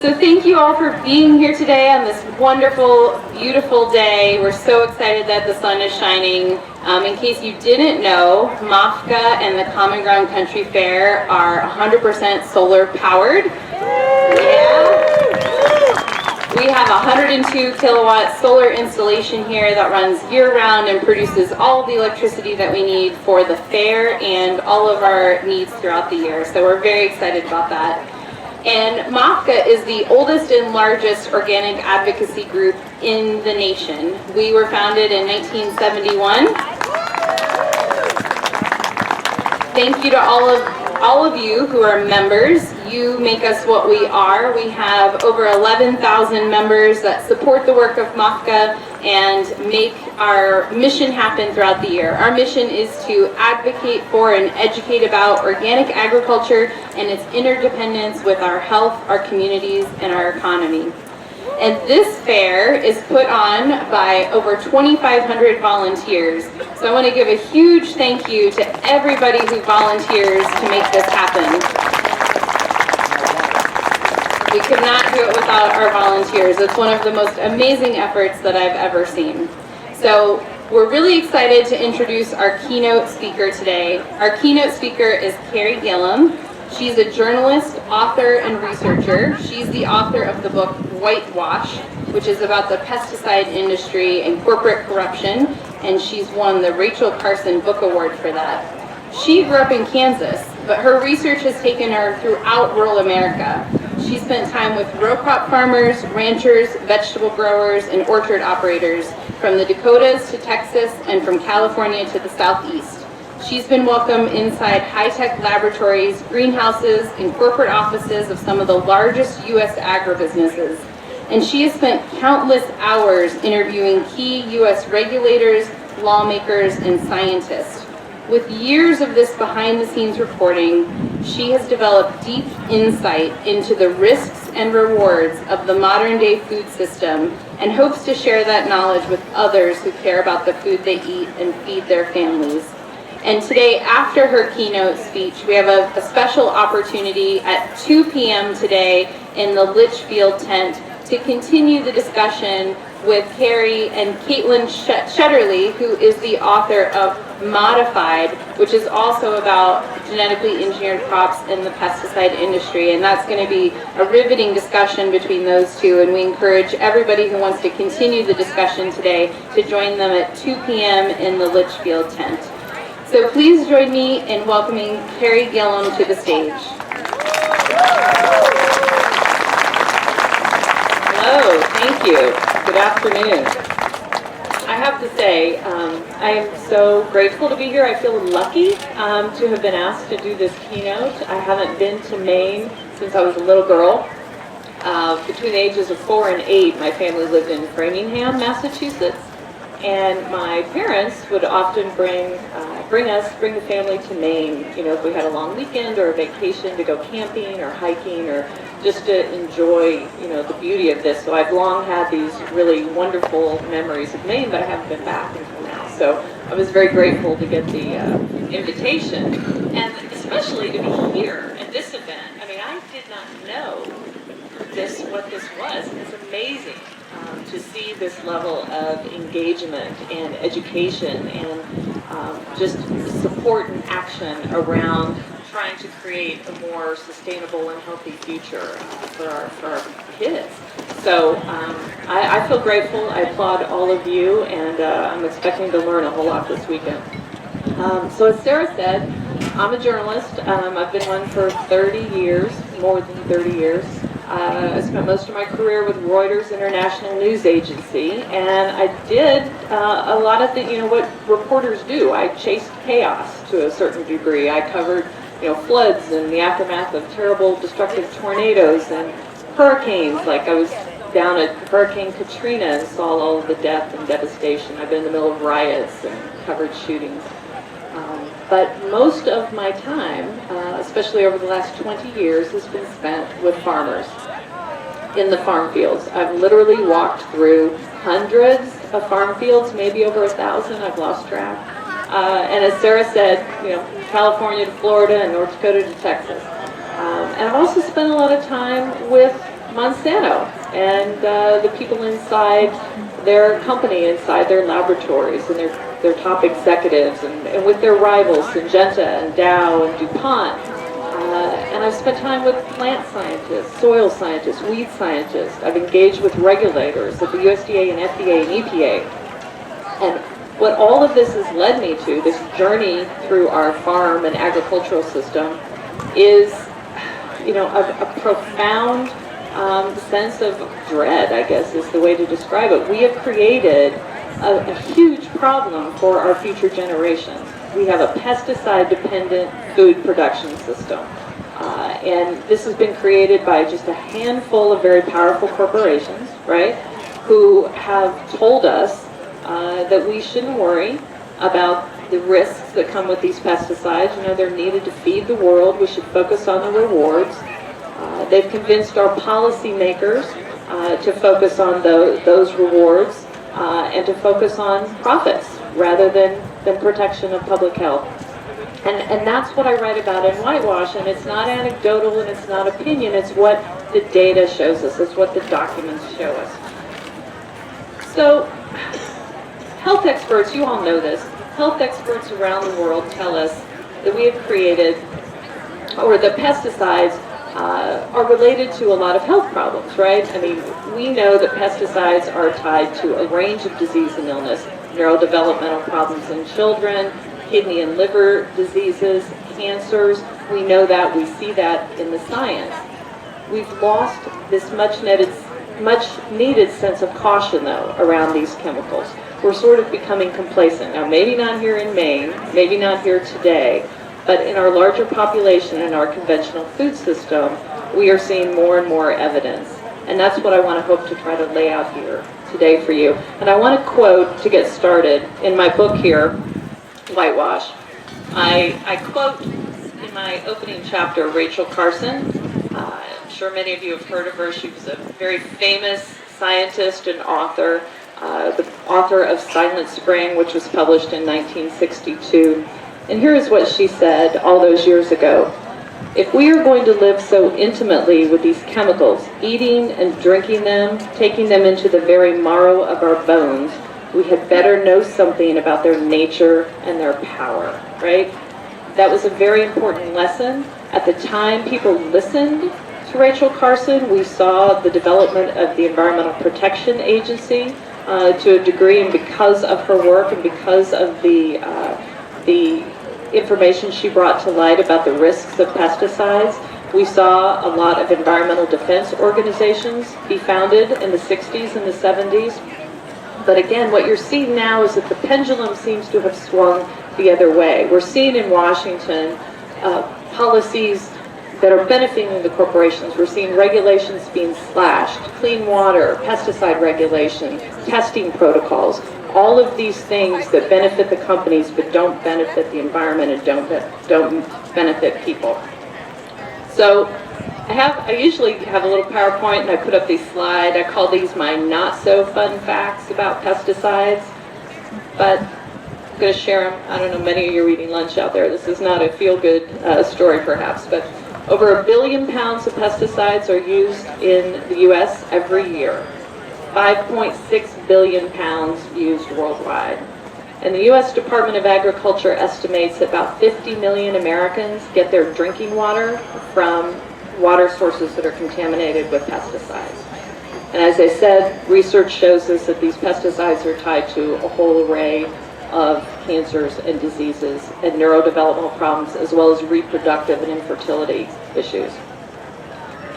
So thank you all for being here today on this wonderful, beautiful day. We're so excited that the sun is shining. In case you didn't know, MOFGA and the Common Ground Country Fair are 100% solar powered. Yeah. We have a 102 kilowatt solar installation here that runs year round and produces all of the electricity that we need for the fair and all of our needs throughout the year. So we're very excited about that. And MOFGA is the oldest and largest organic advocacy group in the nation. We were founded in 1971. Thank you to all of you who are members. You make us what we are. We have over 11,000 members that support the work of MOFGA and make our mission happen throughout the year. Our mission is to advocate for and educate about organic agriculture and its interdependence with our health, our communities, and our economy. And this fair is put on by over 2,500 volunteers. So I want to give a huge thank you to everybody who volunteers to make this happen. We could not do it without our volunteers. It's one of the most amazing efforts that I've ever seen. So we're really excited to introduce our keynote speaker today. Our keynote speaker is Carey Gillam. She's a journalist, author, and researcher. She's the author of the book Whitewash, which is about the pesticide industry and corporate corruption, and she's won the Rachel Carson Book Award for that. She grew up in Kansas, but her research has taken her throughout rural America. She spent time with row crop farmers, ranchers, vegetable growers, and orchard operators from the Dakotas to Texas and from California to the Southeast. She's been welcomed inside high-tech laboratories, greenhouses, and corporate offices of some of the largest U.S. agribusinesses. And she has spent countless hours interviewing key U.S. regulators, lawmakers, and scientists. With years of this behind-the-scenes reporting, she has developed deep insight into the risks and rewards of the modern-day food system and hopes to share that knowledge with others who care about the food they eat and feed their families. And today, after her keynote speech, we have a special opportunity at 2 p.m. today in the Litchfield tent to continue the discussion with Carey and Caitlin Shutterly, who is the author of Modified, which is also about genetically engineered crops in the pesticide industry. And that's going to be a riveting discussion between those two. And we encourage everybody who wants to continue the discussion today to join them at 2 p.m. in the Litchfield tent. So please join me in welcoming Carey Gillam to the stage. Hello, thank you. Good afternoon. I have to say, I am so grateful to be here. I feel lucky to have been asked to do this keynote. I haven't been to Maine since I was a little girl. Between the ages of 4 and 8, my family lived in Framingham, Massachusetts. And my parents would often bring the family to Maine, if we had a long weekend or a vacation to go camping or hiking or just to enjoy, the beauty of this. So I've long had these really wonderful memories of Maine, but I haven't been back until now. So I was very grateful to get the invitation, and especially to be here at this event. I mean, I did not know what this was. It's amazing. To see this level of engagement and education and just support and action around trying to create a more sustainable and healthy future for our kids. So I feel grateful. I applaud all of you, and I'm expecting to learn a whole lot this weekend. So as Sarah said, I'm a journalist. I've been one for 30 years, more than 30 years. I spent most of my career with Reuters International News Agency, and I did a lot of what reporters do. I chased chaos to a certain degree. I covered, floods and the aftermath of terrible, destructive tornadoes and hurricanes. Like I was down at Hurricane Katrina and saw all of the death and devastation. I've been in the middle of riots and covered shootings. But most of my time, especially over the last 20 years, has been spent with farmers in the farm fields. I've literally walked through hundreds of farm fields, maybe over 1,000, I've lost track. And as Sarah said, California to Florida and North Dakota to Texas. And I've also spent a lot of time with Monsanto and the people inside their company, inside their laboratories, and their top executives, and with their rivals, Syngenta and Dow and DuPont. And I've spent time with plant scientists, soil scientists, weed scientists. I've engaged with regulators at the USDA and FDA and EPA. And what all of this has led me to, this journey through our farm and agricultural system, is, a profound sense of dread, I guess is the way to describe it. We have created a huge problem for our future generations. We have a pesticide-dependent food production system. And this has been created by just a handful of very powerful corporations, right, who have told us that we shouldn't worry about the risks that come with these pesticides. They're needed to feed the world. We should focus on the rewards. They've convinced our policymakers to focus on those rewards and to focus on profits rather than protection of public health. And that's what I write about in Whitewash, and it's not anecdotal and it's not opinion, it's what the data shows us, it's what the documents show us. So, health experts, you all know this, health experts around the world tell us that we have created, or the pesticides are related to a lot of health problems, right? I mean, we know that pesticides are tied to a range of disease and illness, neurodevelopmental problems in children, kidney and liver diseases, cancers. We know that, we see that in the science. We've lost this much needed sense of caution, though, around these chemicals. We're sort of becoming complacent. Now, maybe not here in Maine, maybe not here today, but in our larger population and our conventional food system, we are seeing more and more evidence. And that's what I want to hope to try to lay out here today for you. And I want to quote, to get started, in my book here, Whitewash. I quote in my opening chapter Rachel Carson. I'm sure many of you have heard of her. She was a very famous scientist and author, the author of Silent Spring, which was published in 1962. And here is what she said all those years ago. If we are going to live so intimately with these chemicals, eating and drinking them, taking them into the very marrow of our bones, we had better know something about their nature and their power, right? That was a very important lesson. At the time people listened to Rachel Carson, we saw the development of the Environmental Protection Agency to a degree, and because of her work and because of the information she brought to light about the risks of pesticides, we saw a lot of environmental defense organizations be founded in the 60s and the 70s. But again, what you're seeing now is that the pendulum seems to have swung the other way. We're seeing in Washington policies that are benefiting the corporations. We're seeing regulations being slashed, clean water, pesticide regulation, testing protocols, all of these things that benefit the companies but don't benefit the environment and don't benefit people. So I usually have a little PowerPoint and I put up these slides. I call these my not so fun facts about pesticides, but I'm going to share them. I don't know, many of you are eating lunch out there. This is not a feel-good story perhaps, but over 1 billion pounds of pesticides are used in the U.S. every year. 5.6 billion pounds used worldwide. And the U.S. Department of Agriculture estimates that about 50 million Americans get their drinking water from water sources that are contaminated with pesticides. And as I said, research shows us that these pesticides are tied to a whole array of cancers and diseases and neurodevelopmental problems, as well as reproductive and infertility issues.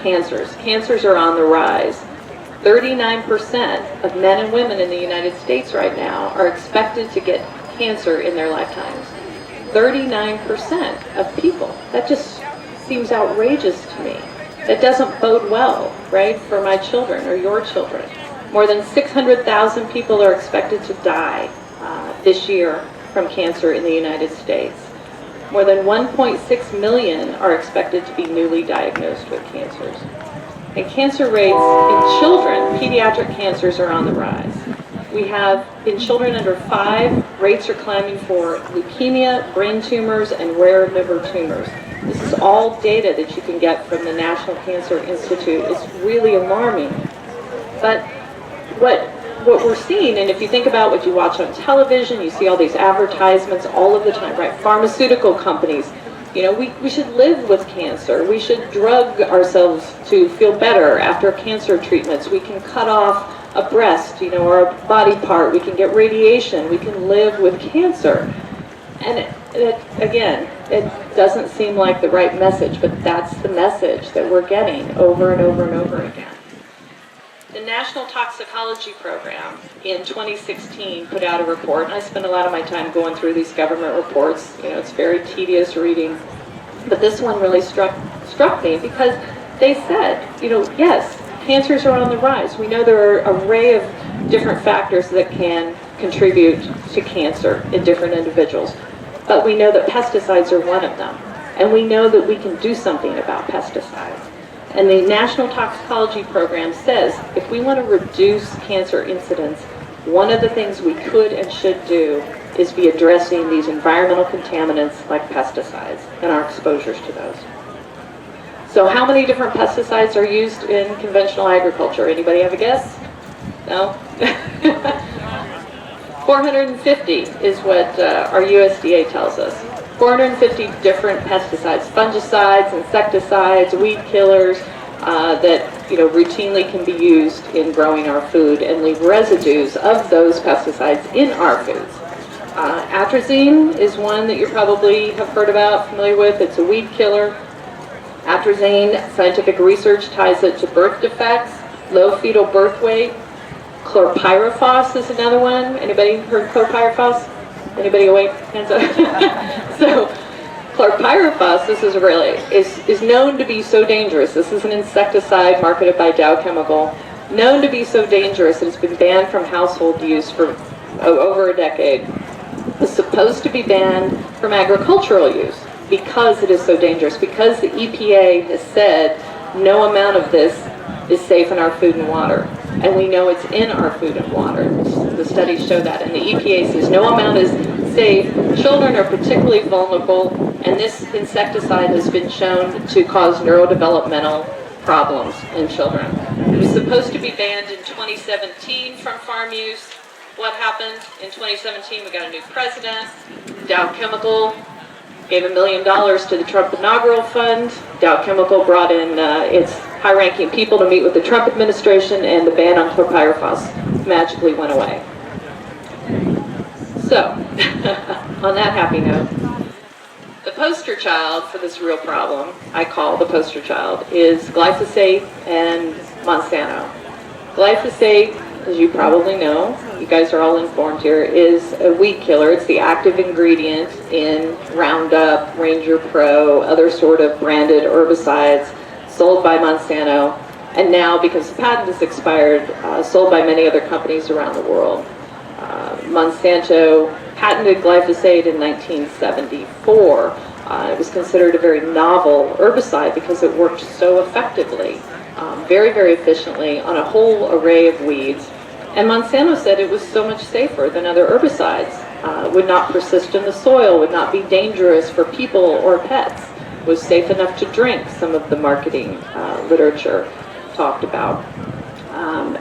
Cancers are on the rise. 39% of men and women in the United States right now are expected to get cancer in their lifetimes. 39% of people. That just seems outrageous to me. That doesn't bode well, right, for my children or your children. More than 600,000 people are expected to die this year from cancer in the United States. More than 1.6 million are expected to be newly diagnosed with cancers. And cancer rates in children, pediatric cancers, are on the rise. We have, in children under 5, rates are climbing for leukemia, brain tumors, and rare liver tumors. This is all data that you can get from the National Cancer Institute. It's really alarming. But what we're seeing, and if you think about what you watch on television, you see all these advertisements all of the time, right? Pharmaceutical companies, we should live with cancer. We should drug ourselves to feel better after cancer treatments. We can cut off a breast, or a body part. We can get radiation. We can live with cancer. And again, it doesn't seem like the right message, but that's the message that we're getting over and over and over again. The National Toxicology Program in 2016 put out a report, and I spend a lot of my time going through these government reports. It's very tedious reading, but this one really struck me because they said, yes, cancers are on the rise. We know there are an array of different factors that can contribute to cancer in different individuals, but we know that pesticides are one of them, and we know that we can do something about pesticides. And the National Toxicology Program says if we want to reduce cancer incidence, one of the things we could and should do is be addressing these environmental contaminants like pesticides and our exposures to those. So how many different pesticides are used in conventional agriculture? Anybody have a guess? No? 450 is what our USDA tells us. 450 different pesticides, fungicides, insecticides, weed killers that routinely can be used in growing our food and leave residues of those pesticides in our foods. Atrazine is one that you probably have heard about, familiar with. It's a weed killer. Atrazine, scientific research ties it to birth defects, low fetal birth weight. Chlorpyrifos is another one. Anybody heard chlorpyrifos? Anybody awake? Hands up. So, chlorpyrifos, this is known to be so dangerous. This is an insecticide marketed by Dow Chemical, known to be so dangerous that it's been banned from household use for over a decade. It's supposed to be banned from agricultural use because it is so dangerous, because the EPA has said no amount of this is safe in our food and water. And we know it's in our food and water. The studies show that. And the EPA says no amount is safe. Children are particularly vulnerable, and this insecticide has been shown to cause neurodevelopmental problems in children. It was supposed to be banned in 2017 from farm use. What happened? In 2017, we got a new president. Dow Chemical gave $1 million to the Trump inaugural fund. Dow Chemical brought in its high-ranking people to meet with the Trump administration, and the ban on chlorpyrifos magically went away. So, on that happy note, the poster child for this real problem, I call the poster child, is glyphosate and Monsanto. Glyphosate, as you probably know, you guys are all informed here, is a weed killer. It's the active ingredient in Roundup, Ranger Pro, other sort of branded herbicides sold by Monsanto, and now, because the patent is expired, sold by many other companies around the world. Monsanto patented glyphosate in 1974. It was considered a very novel herbicide because it worked so effectively, very, very efficiently on a whole array of weeds. And Monsanto said it was so much safer than other herbicides, would not persist in the soil, would not be dangerous for people or pets, was safe enough to drink, some of the marketing literature talked about.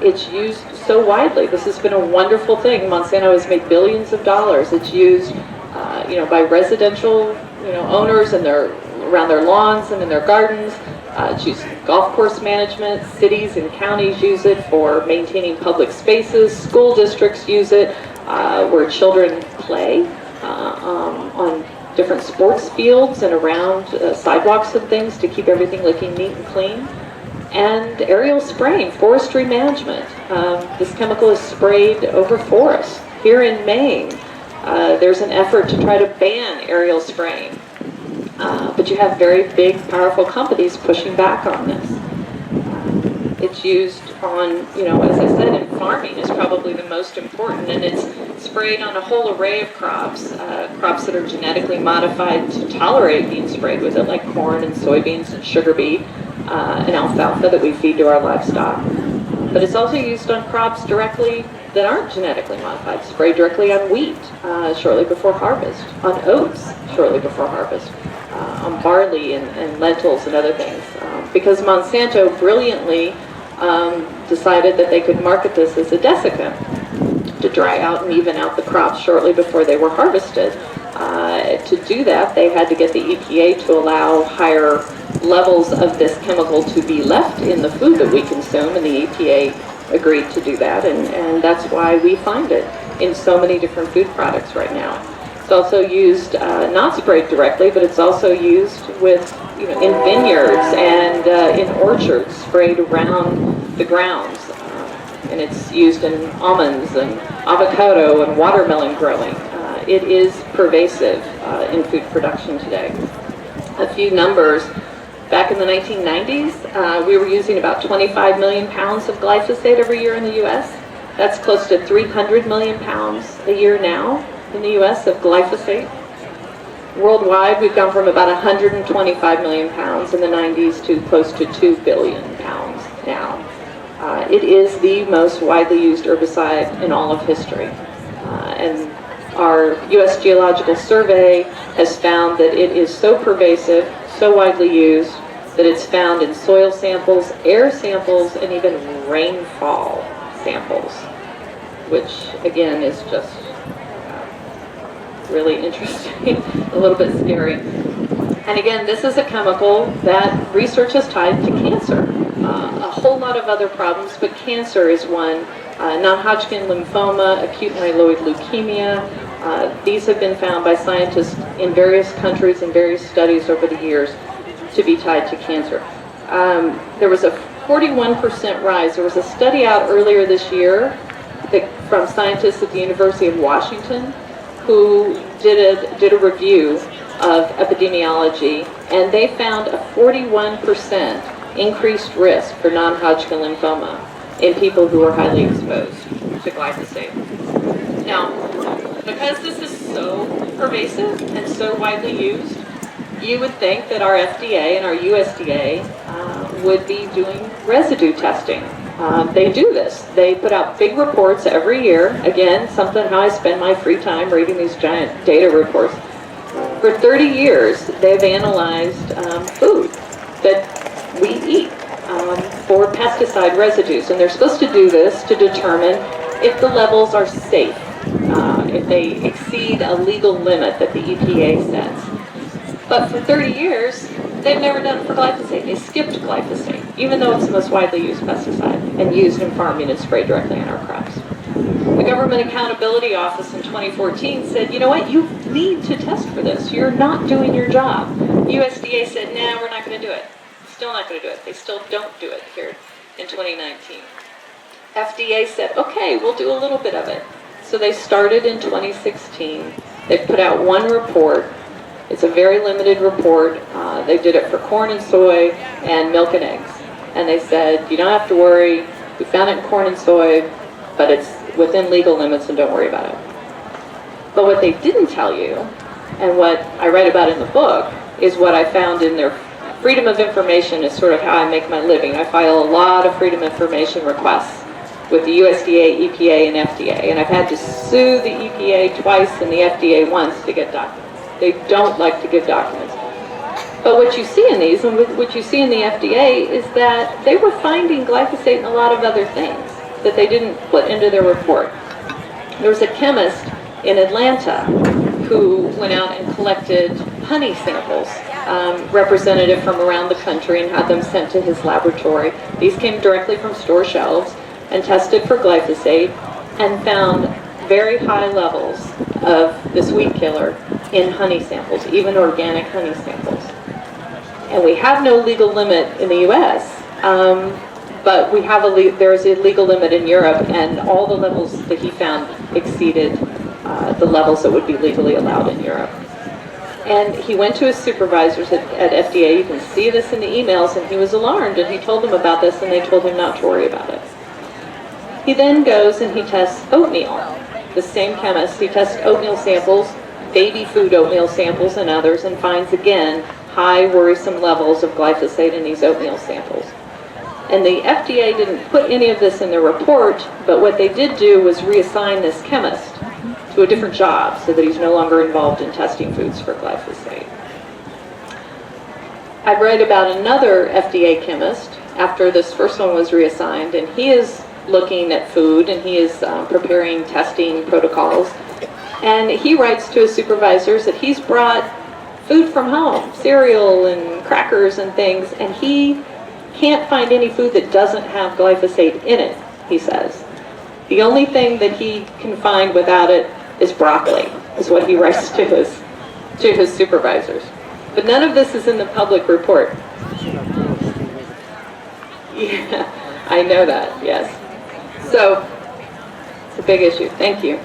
It's used so widely. This has been a wonderful thing. Monsanto has made billions of dollars. It's used by residential owners and around their lawns and in their gardens. It's used in golf course management. Cities and counties use it for maintaining public spaces. School districts use it where children play on different sports fields and around sidewalks and things to keep everything looking neat and clean. And aerial spraying, forestry management. This chemical is sprayed over forests. Here in Maine, there's an effort to try to ban aerial spraying. But you have very big, powerful companies pushing back on this. It's used on, as I said, in farming is probably the most important, and it's sprayed on a whole array of crops, crops that are genetically modified to tolerate being sprayed with it, like corn and soybeans and sugar beet and alfalfa that we feed to our livestock. But it's also used on crops directly that aren't genetically modified, sprayed directly on wheat shortly before harvest, on oats shortly before harvest, on barley and lentils and other things, because Monsanto brilliantly decided that they could market this as a desiccant to dry out and even out the crops shortly before they were harvested. To do that, they had to get the EPA to allow higher levels of this chemical to be left in the food that we consume, and the EPA agreed to do that, and that's why we find it in so many different food products right now. It's also used, not sprayed directly, but it's also used with, in vineyards and in orchards, sprayed around the grounds. And it's used in almonds and avocado and watermelon growing. It is pervasive in food production today. A few numbers. Back in the 1990s, we were using about 25 million pounds of glyphosate every year in the U.S. That's close to 300 million pounds a year now in the U.S. of glyphosate. Worldwide, we've gone from about 125 million pounds in the 90s to close to 2 billion pounds now. It is the most widely used herbicide in all of history. And our U.S. Geological Survey has found that it is so pervasive, so widely used, that it's found in soil samples, air samples, and even rainfall samples, which again is just really interesting, a little bit scary. And again, this is a chemical that research has tied to cancer. A whole lot of other problems, but cancer is one. Non-Hodgkin lymphoma, acute myeloid leukemia. These have been found by scientists in various countries and various studies over the years to be tied to cancer. There was a 41% rise. There was a study out earlier this year from scientists at the University of Washington who did a review of epidemiology, and they found a 41% increased risk for non-Hodgkin lymphoma in people who are highly exposed to glyphosate. Now, because this is so pervasive and so widely used, you would think that our FDA and our USDA would be doing residue testing. They do this. They put out big reports every year. Again, something how I spend my free time reading these giant data reports. For 30 years, they've analyzed food that we eat for pesticide residues, and they're supposed to do this to determine if the levels are safe, if they exceed a legal limit that the EPA sets. But for 30 years, they've never done it for glyphosate. They skipped glyphosate, even though it's the most widely used pesticide and used in farming and sprayed directly on our crops. The Government Accountability Office in 2014 said, you know what, you need to test for this. You're not doing your job. USDA said, nah, we're not going to do it. Still not going to do it. They still don't do it here in 2019. FDA said, okay, we'll do a little bit of it. So they started in 2016. They put out one report. It's a very limited report. They did it for corn and soy and milk and eggs. And they said, you don't have to worry. We found it in corn and soy, but it's within legal limits, and don't worry about it. But what they didn't tell you, and what I write about in the book, is what I found in their freedom of information is sort of how I make my living. I file a lot of freedom of information requests with the USDA, EPA, and FDA. And I've had to sue the EPA twice and the FDA once to get documents. They don't like to give documents. But what you see in these, and what you see in the FDA, is that they were finding glyphosate in a lot of other things that they didn't put into their report. There was a chemist in Atlanta who went out and collected honey samples, representative from around the country, and had them sent to his laboratory. These came directly from store shelves and tested for glyphosate and found very high levels of this weed killer in honey samples, even organic honey samples. And we have no legal limit in the U.S., but we have there's a legal limit in Europe, and all the levels that he found exceeded the levels that would be legally allowed in Europe. And he went to his supervisors at FDA. You can see this in the emails, and he was alarmed, and he told them about this, and they told him not to worry about it. He then goes and he tests oatmeal. The same chemist, he tests oatmeal samples, baby food oatmeal samples, and others, and finds again high worrisome levels of glyphosate in these oatmeal samples. And the FDA didn't put any of this in their report, but what they did do was reassign this chemist to a different job so that he's no longer involved in testing foods for glyphosate. I read about another FDA chemist after this first one was reassigned, and he is looking at food, and he is preparing testing protocols. And he writes to his supervisors that he's brought food from home, cereal and crackers and things, and he can't find any food that doesn't have glyphosate in it, he says. The only thing that he can find without it is broccoli, is what he writes to his supervisors. But none of this is in the public report. Yeah, I know that, yes. So, it's a big issue. Thank you.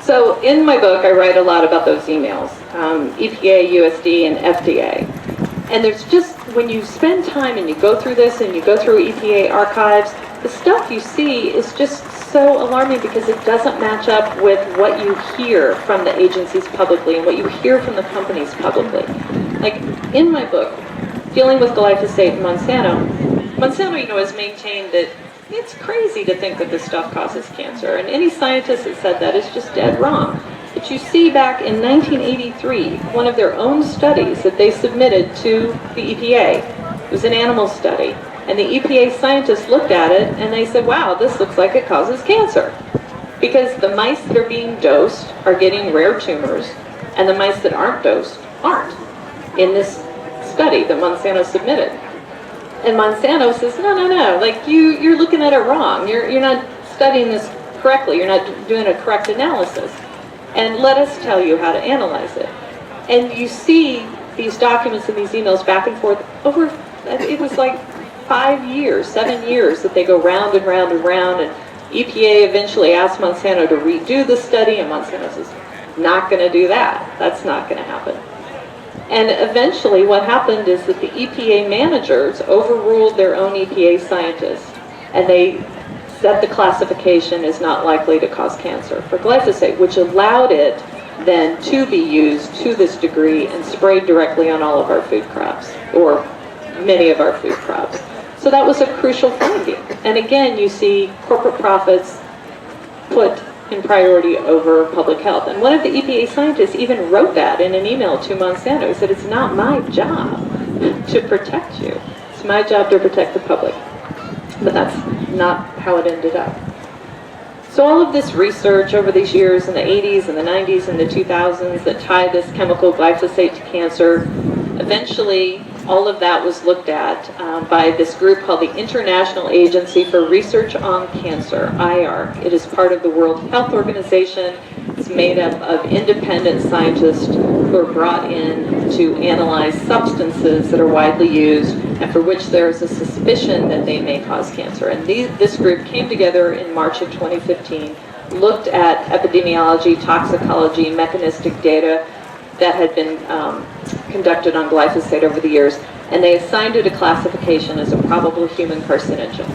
So, in my book, I write a lot about those emails, EPA, USD, and FDA. And there's just, when you spend time and you go through this and you go through EPA archives, the stuff you see is just so alarming because it doesn't match up with what you hear from the agencies publicly and what you hear from the companies publicly. Like, in my book, dealing with glyphosate and Monsanto, has maintained that it's crazy to think that this stuff causes cancer, and any scientist that said that is just dead wrong. But you see back in 1983, one of their own studies that they submitted to the EPA, it was an animal study, and the EPA scientists looked at it and they said, wow, this looks like it causes cancer. Because the mice that are being dosed are getting rare tumors, and the mice that aren't dosed aren't, in this study that Monsanto submitted. And Monsanto says, no, like you're looking at it wrong. You're not studying this correctly. You're not doing a correct analysis. And let us tell you how to analyze it. And you see these documents and these emails back and forth over, it was like 7 years that they go round and round and round, and EPA eventually asked Monsanto to redo the study, and Monsanto says, not going to do that. That's not going to happen. And eventually what happened is that the EPA managers overruled their own EPA scientists, and they set the classification as not likely to cause cancer for glyphosate, which allowed it then to be used to this degree and sprayed directly on all of our food crops, or many of our food crops. So that was a crucial finding. And again, you see corporate profits put in priority over public health. And one of the EPA scientists even wrote that in an email to Monsanto. He said, it's not my job to protect you. It's my job to protect the public. But that's not how it ended up. So all of this research over these years in the 80s and the 90s and the 2000s that tied this chemical glyphosate to cancer, eventually all of that was looked at by this group called the International Agency for Research on Cancer, IARC. It is part of the World Health Organization. It's made up of independent scientists who are brought in to analyze substances that are widely used and for which there is a suspicion that they may cause cancer. And this group came together in March of 2015, looked at epidemiology, toxicology, mechanistic data that had been conducted on glyphosate over the years, and they assigned it a classification as a probable human carcinogen.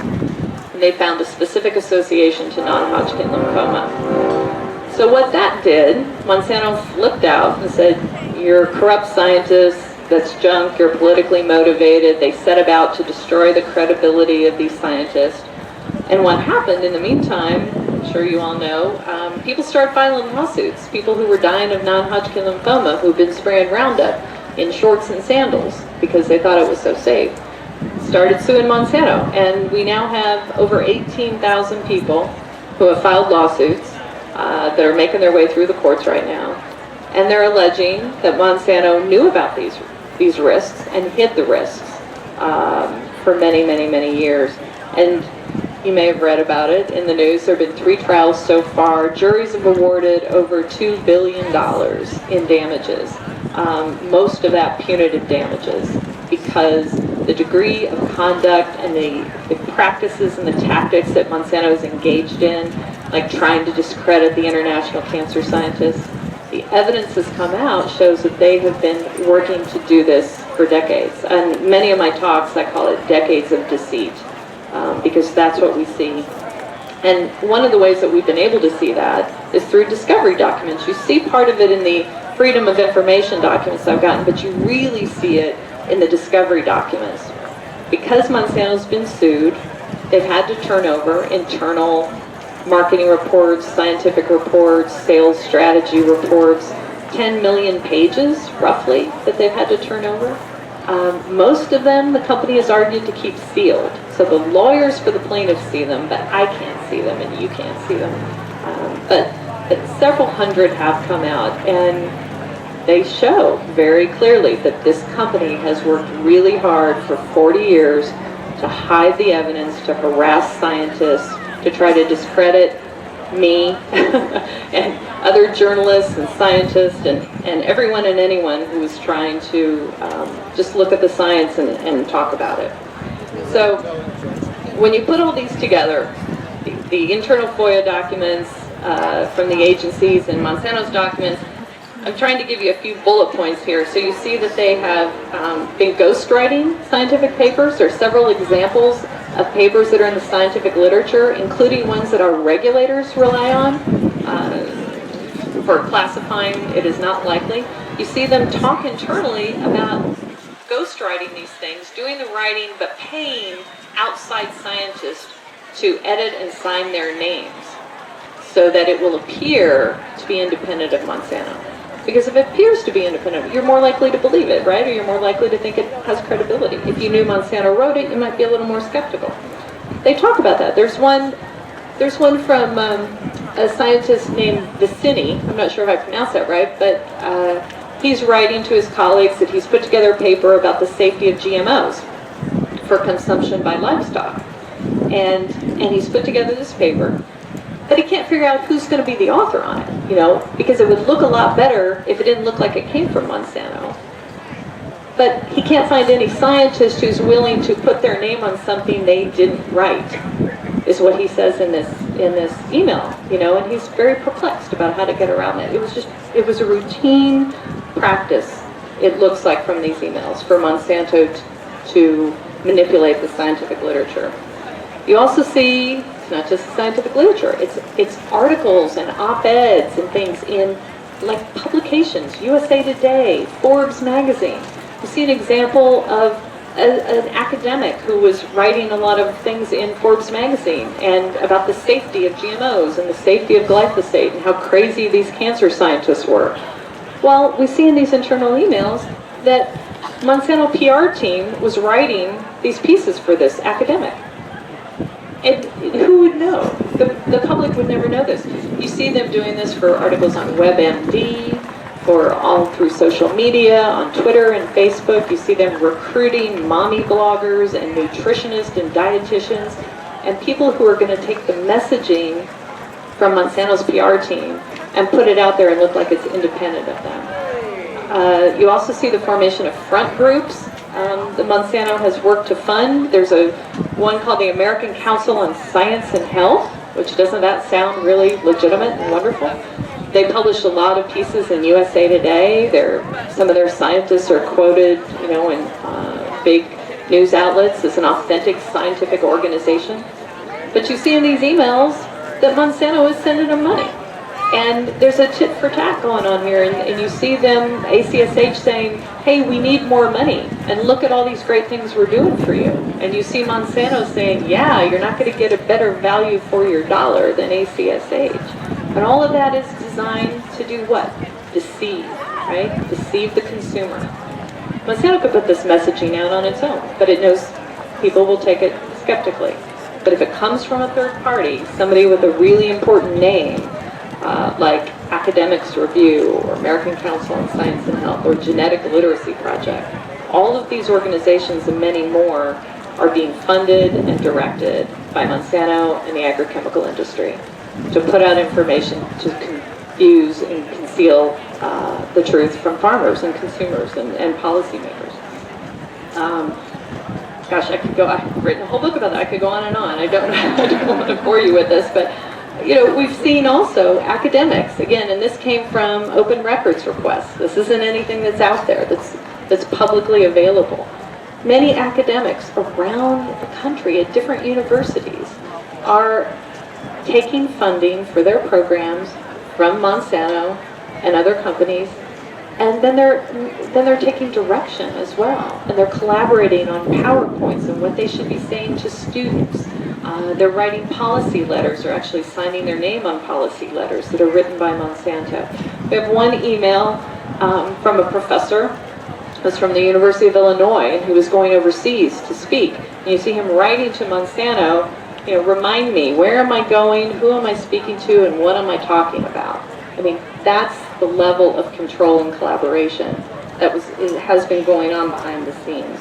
And they found a specific association to non-Hodgkin lymphoma. So what that did, Monsanto flipped out and said, you're corrupt scientists, that's junk, you're politically motivated. They set about to destroy the credibility of these scientists. And what happened in the meantime, I'm sure you all know, people started filing lawsuits. People who were dying of non-Hodgkin lymphoma who've been spraying Roundup in shorts and sandals because they thought it was so safe, started suing Monsanto. And we now have over 18,000 people who have filed lawsuits that are making their way through the courts right now. And they're alleging that Monsanto knew about these risks and hid the risks for many, many, many years. And you may have read about it in the news. There have been 3 trials so far. Juries have awarded over $2 billion in damages. Most of that punitive damages, because the degree of conduct and the practices and the tactics that Monsanto is engaged in, like trying to discredit the international cancer scientists, the evidence has come out shows that they have been working to do this for decades. And many of my talks, I call it Decades of Deceit, because that's what we see. And one of the ways that we've been able to see that is through discovery documents. You see part of it in the Freedom of Information documents I've gotten, but you really see it in the discovery documents. Because Monsanto's been sued, they've had to turn over internal marketing reports, scientific reports, sales strategy reports, 10 million pages, roughly, that they've had to turn over. Most of them, the company has argued to keep sealed. So the lawyers for the plaintiffs see them, but I can't see them and you can't see them. But several hundred have come out, and they show very clearly that this company has worked really hard for 40 years to hide the evidence, to harass scientists, to try to discredit me and other journalists and scientists and everyone and anyone who is trying to just look at the science and talk about it. So when you put all these together, the internal FOIA documents from the agencies and Monsanto's documents, I'm trying to give you a few bullet points here. So you see that they have been ghostwriting scientific papers. There are several examples of papers that are in the scientific literature, including ones that our regulators rely on for classifying it is not likely. You see them talk internally about ghostwriting these things, doing the writing, but paying outside scientists to edit and sign their names so that it will appear to be independent of Monsanto. Because if it appears to be independent, you're more likely to believe it, right? Or you're more likely to think it has credibility. If you knew Monsanto wrote it, you might be a little more skeptical. They talk about that. There's one from a scientist named Vicini. I'm not sure if I pronounced that right, but he's writing to his colleagues that he's put together a paper about the safety of GMOs for consumption by livestock. And he's put together this paper, but he can't figure out who's going to be the author on it, because it would look a lot better if it didn't look like it came from Monsanto. But he can't find any scientist who's willing to put their name on something they didn't write, is what he says in this email, and he's very perplexed about how to get around it. It was a routine practice, it looks like from these emails, for Monsanto to manipulate the scientific literature. You also see it's not just scientific literature, it's articles and op-eds and things in like publications, USA Today, Forbes magazine. You see an example of an academic who was writing a lot of things in Forbes magazine and about the safety of GMOs and the safety of glyphosate and how crazy these cancer scientists were. Well, we see in these internal emails that Monsanto PR team was writing these pieces for this academic. And who would know? The public would never know this. You see them doing this for articles on WebMD, for all through social media, on Twitter and Facebook. You see them recruiting mommy bloggers and nutritionists and dietitians and people who are going to take the messaging from Monsanto's PR team and put it out there and look like it's independent of them. You also see the formation of front groups. The Monsanto has worked to fund. There's one called the American Council on Science and Health, which doesn't that sound really legitimate and wonderful? They published a lot of pieces in USA Today. Some of their scientists are quoted, in big news outlets as an authentic scientific organization. But you see in these emails that Monsanto is sending them money. And there's a tit for tat going on here, and you see them, ACSH, saying, hey, we need more money, and look at all these great things we're doing for you. And you see Monsanto saying, yeah, you're not going to get a better value for your dollar than ACSH. And all of that is designed to do what? Deceive, right? Deceive the consumer. Monsanto could put this messaging out on its own, but it knows people will take it skeptically. But if it comes from a third party, somebody with a really important name, like Academics Review or American Council on Science and Health or Genetic Literacy Project, all of these organizations and many more are being funded and directed by Monsanto and the agrochemical industry to put out information to confuse and conceal the truth from farmers and consumers and policymakers. Gosh, I've written a whole book about that. I could go on and on. I don't want to bore you with this, but we've seen also academics, again, and this came from open records requests. This isn't anything that's out there, that's publicly available. Many academics around the country at different universities are taking funding for their programs from Monsanto and other companies, and then they're taking direction as well, and they're collaborating on PowerPoints and what they should be saying to students. They're writing policy letters, or actually signing their name on policy letters that are written by Monsanto. We have one email from a professor was from the University of Illinois, and he was going overseas to speak. And you see him writing to Monsanto, remind me, where am I going, who am I speaking to, and what am I talking about? I mean, that's the level of control and collaboration that has been going on behind the scenes.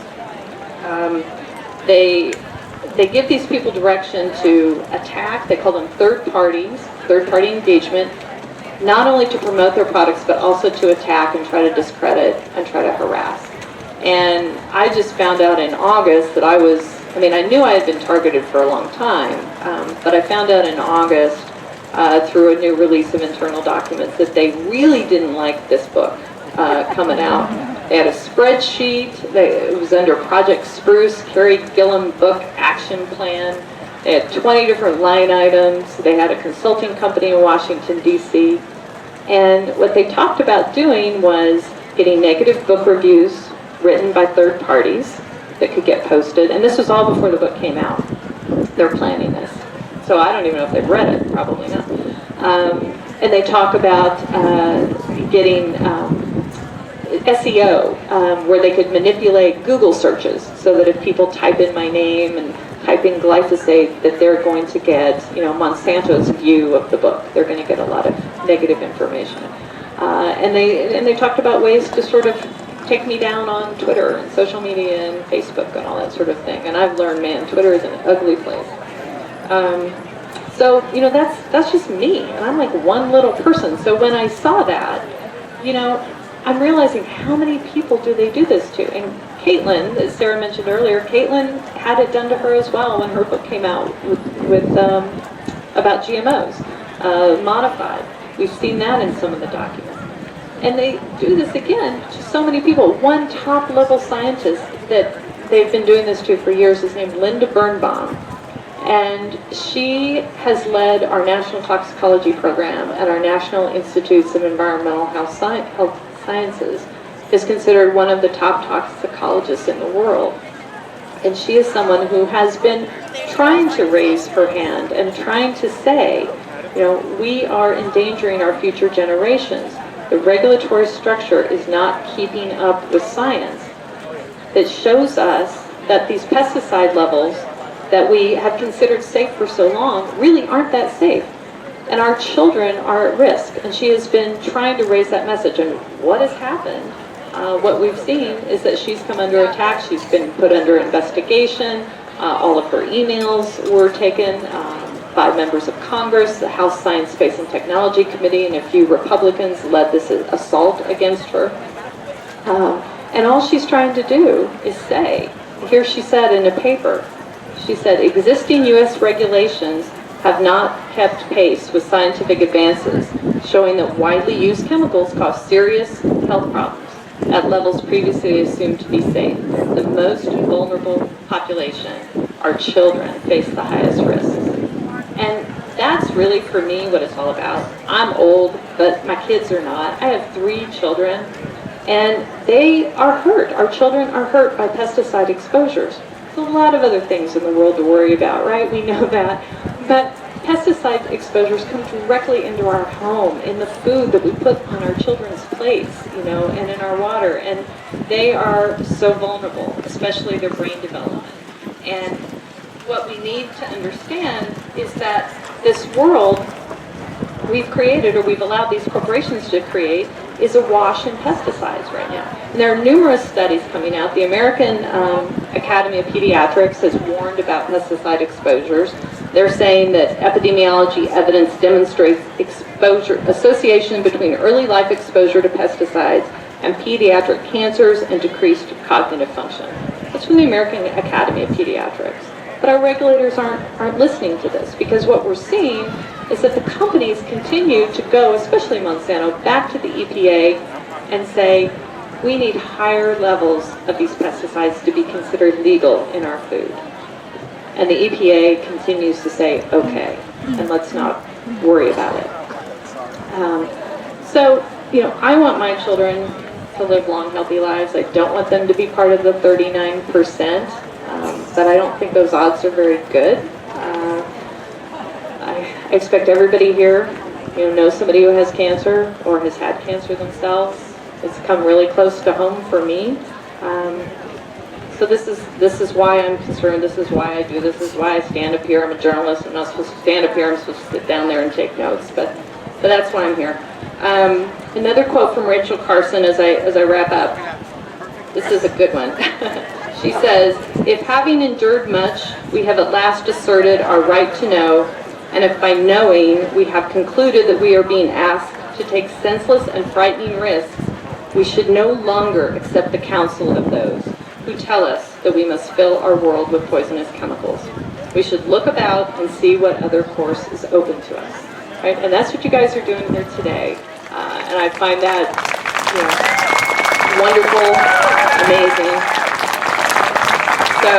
They give these people direction to attack. They call them third parties, third-party engagement, not only to promote their products, but also to attack and try to discredit and try to harass. And I just found out in August that I knew I had been targeted for a long time, but I found out in August through a new release of internal documents that they really didn't like this book coming out. They had a spreadsheet. It was under Project Spruce, Carey Gillam book action plan. They had 20 different line items. They had a consulting company in Washington, D.C. And what they talked about doing was getting negative book reviews written by third parties that could get posted. And this was all before the book came out. They're planning this. So I don't even know if they've read it, probably not. And they talk about getting SEO, where they could manipulate Google searches so that if people type in my name and type in glyphosate, that they're going to get, Monsanto's view of the book. They're going to get a lot of negative information. And they talked about ways to sort of take me down on Twitter and social media and Facebook and all that sort of thing. And I've learned, man, Twitter is an ugly place. So, that's just me. And I'm like one little person. So when I saw that, I'm realizing how many people do they do this to. And Caitlin, as Sarah mentioned earlier, Caitlin had it done to her as well when her book came out with about GMOs, modified. We've seen that in some of the documents. And they do this again to so many people. One top-level scientist that they've been doing this to for years is named Linda Birnbaum. And she has led our National Toxicology Program at our National Institutes of Environmental Health Sciences, is considered one of the top toxicologists in the world. And she is someone who has been trying to raise her hand and trying to say, we are endangering our future generations. The regulatory structure is not keeping up with science. That shows us that these pesticide levels that we have considered safe for so long really aren't that safe. And our children are at risk. And she has been trying to raise that message. And what has happened? What we've seen is that she's come under attack. She's been put under investigation. All of her emails were taken by members of Congress. The House Science, Space, and Technology Committee and a few Republicans led this assault against her. And all she's trying to do is say, here she said in a paper, she said, existing U.S. regulations have not kept pace with scientific advances, showing that widely used chemicals cause serious health problems at levels previously assumed to be safe. The most vulnerable population, our children, face the highest risks. And that's really, for me, what it's all about. I'm old, but my kids are not. I have 3 children, and they are hurt. Our children are hurt by pesticide exposures. There's a lot of other things in the world to worry about, right? We know that. But pesticide exposures come directly into our home, in the food that we put on our children's plates, and in our water. And they are so vulnerable, especially their brain development. And what we need to understand is that this world we've created, or we've allowed these corporations to create, is awash in pesticides right now. And there are numerous studies coming out. The American Academy of Pediatrics has warned about pesticide exposures. They're saying that epidemiology evidence demonstrates association between early life exposure to pesticides and pediatric cancers and decreased cognitive function. That's from the American Academy of Pediatrics. But our regulators aren't listening to this, because what we're seeing is that the companies continue to go, especially Monsanto, back to the EPA and say, we need higher levels of these pesticides to be considered legal in our food. And the EPA continues to say, okay, and let's not worry about it. I want my children to live long, healthy lives. I don't want them to be part of the 39%, but I don't think those odds are very good. I expect everybody here, knows somebody who has cancer or has had cancer themselves. It's come really close to home for me. So this is why I'm concerned. This is why I do. This is why I stand up here. I'm a journalist. I'm not supposed to stand up here. I'm supposed to sit down there and take notes. But that's why I'm here. Another quote from Rachel Carson as I wrap up. This is a good one. She says, "If having endured much, we have at last asserted our right to know, and if by knowing we have concluded that we are being asked to take senseless and frightening risks, we should no longer accept the counsel of those who tell us that we must fill our world with poisonous chemicals. We should look about and see what other course is open to us." Right? And that's what you guys are doing here today. And I find that, wonderful, amazing. So,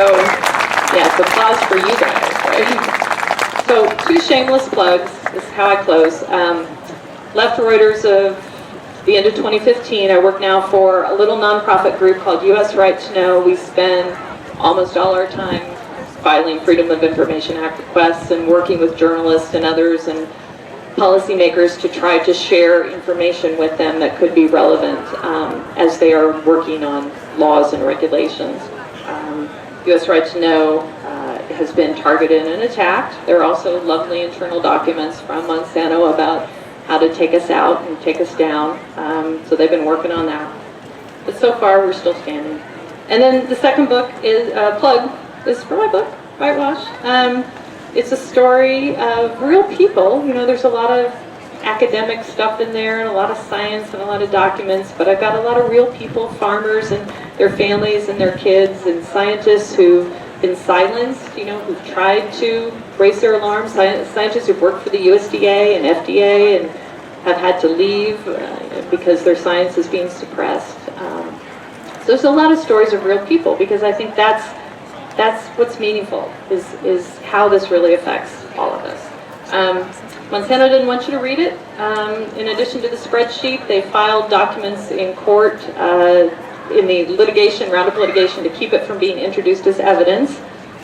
yes, applause for you guys, right? So, 2 shameless plugs. This is how I close. Left Reuters of the end of 2015. I work now for a little nonprofit group called U.S. Right to Know. We spend almost all our time filing Freedom of Information Act requests and working with journalists and others and policymakers to try to share information with them that could be relevant as they are working on laws and regulations. U.S. Right to Know has been targeted and attacked. There are also lovely internal documents from Monsanto about how to take us out and take us down. So they've been working on that. But so far, we're still standing. And then the second book is plug is for my book, Whitewash. It's a story of real people. There's a lot of academic stuff in there and a lot of science and a lot of documents, but I've got a lot of real people, farmers and their families and their kids, and scientists who've been silenced, who've tried to raise their alarm, scientists who've worked for the USDA and FDA and have had to leave because their science is being suppressed. So there's a lot of stories of real people, because I think that's what's meaningful, is how this really affects all of us. Monsanto didn't want you to read it. In addition to the spreadsheet, they filed documents in court in the round of litigation to keep it from being introduced as evidence,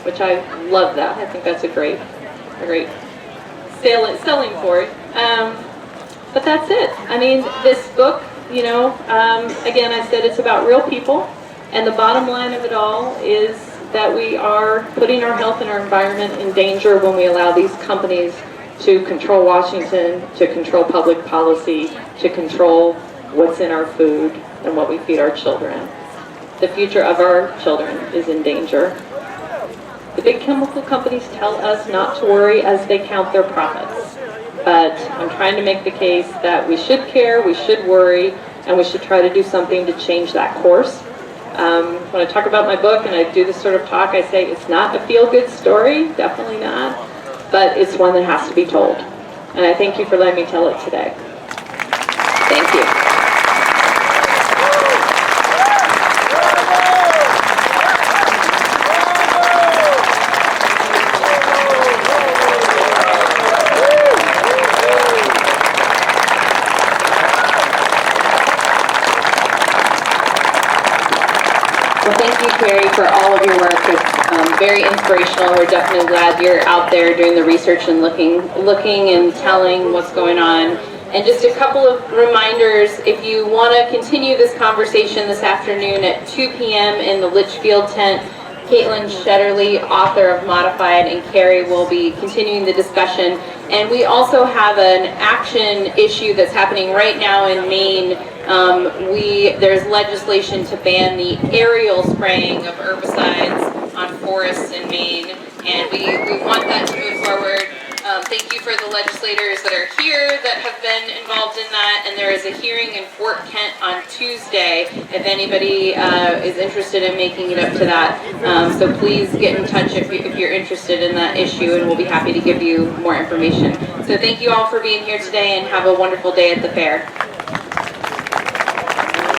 which I love that. I think that's a great selling point. But that's it. I mean, this book, again, I said it's about real people, and the bottom line of it all is that we are putting our health and our environment in danger when we allow these companies to control Washington, to control public policy, to control what's in our food and what we feed our children. The future of our children is in danger. The big chemical companies tell us not to worry as they count their profits. But I'm trying to make the case that we should care, we should worry, and we should try to do something to change that course. When I talk about my book and I do this sort of talk, I say it's not a feel-good story, definitely not, but it's one that has to be told. And I thank you for letting me tell it today. Thank you. Well, thank you, Carey, for all of your work. It's very inspirational. We're definitely glad you're out there doing the research and looking and telling what's going on. And just a couple of reminders, if you want to continue this conversation this afternoon at 2 p.m. in the Litchfield tent, Caitlin Shetterly, author of Modified, and Carey will be continuing the discussion. And we also have an action issue that's happening right now in Maine. There's legislation to ban the aerial spraying of herbicides on forests in Maine, and we want that to move forward. Thank you for the legislators that are here that have been involved in that, and there is a hearing in Fort Kent on Tuesday if anybody is interested in making it up to that. So please get in touch if you're interested in that issue, and we'll be happy to give you more information. So thank you all for being here today, and have a wonderful day at the fair.